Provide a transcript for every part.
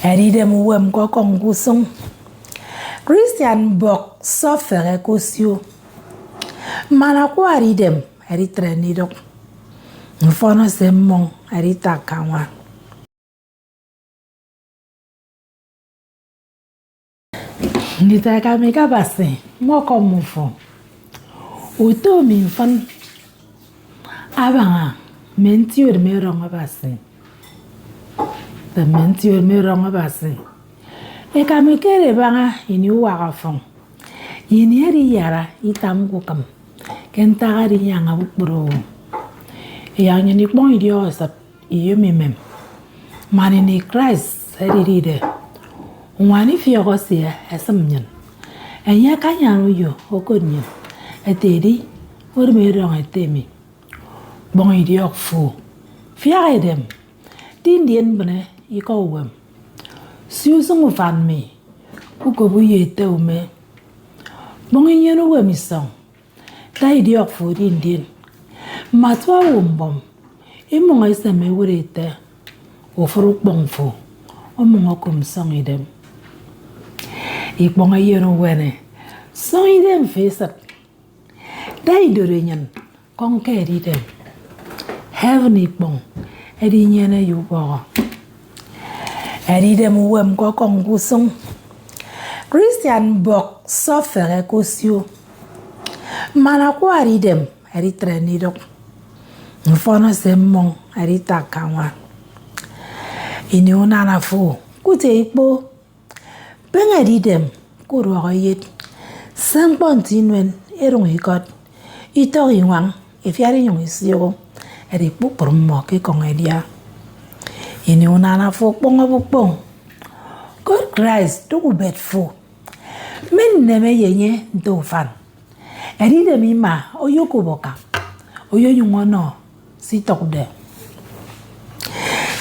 Eride muwem kwa kongusung. Christian bok sofere kosio. Mana kwa eridem eritrenidok. Mfono semmong eritakawa. Nitaka mika basi moko mufo. Uto minfan abanga mentiur meronga basi. The mentiur meronga basi. Eka mekere banga ini wakafong. Ini eri yara itam kukam. Kenta ari nyanga bukbro. Yang ini pon idio sap iyo mimem. Mani ni Christ eri ride. Wani fiyo siya esamnyan. Enya kanyang uyo okonyan. Etedi urmerong etemi. Bong idiok fu. Fiya edem. Tindien bene iko wem. Siusung ufan me. Kukobu yete ume. Bong inyenu wemisong. Ta idiok fu tindien. Matwa wumbom. Imunga isame urete. Ufuruk bong fu. Omunga kumsong idem. Ikbonga yenu wene. Song idem fesat. Dai dorenyan. Kongke idem. Heaven ikbong. Edi nyene yubo. Eride muwem kwa kongusung. Christian bok sofere kosio. Mana kwa eridem eritrenidok. Mfono semmong eritakawa. Ini unana fu. Kute ikbo. Benga eridem kurwa yet. Sangpontinwen erong ikot. Ito iwang. Ifiari yung isyo. Eri pupurmo ke kong edia. Ini unana fu pong. God Christ tuku bet fu. Men neme yenye nto fan. Eride mima oyo kuboka. Oyo yungono si tok de.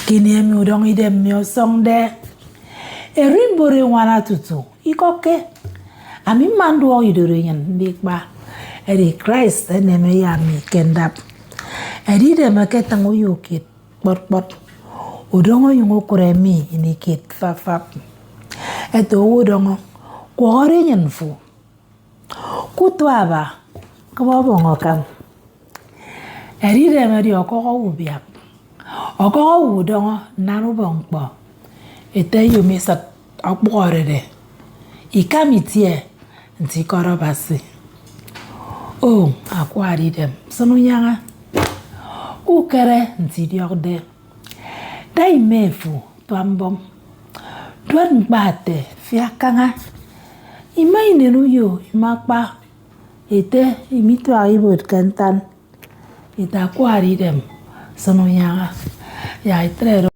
Kini emi udong idem myo song de. Erimbore wana tutu. Ikoke. Ami mandu o idore yen bikba. Eri Christ neme yami kendap. Eride maketang uyo kit bot. Udongo yung kuremi ini kit fafap. Eto udongo kuhore nyen fu. Kutwaba kababongo kam. Eride meri okoko ubiak. Okoko udongo nanu bongpo. Ete yumi sat akbore de. Ikamitie nti korobasi. Oh, akwa ridem. Sonu nyanga. Ukere nti diokde. Dai mefu tuambom. Tuan bate fiakanga. Ima inenu yo imakpa. Ete imitu aribut kantan. Ita akwa ridem. Sonu nyanga. Ya itrero.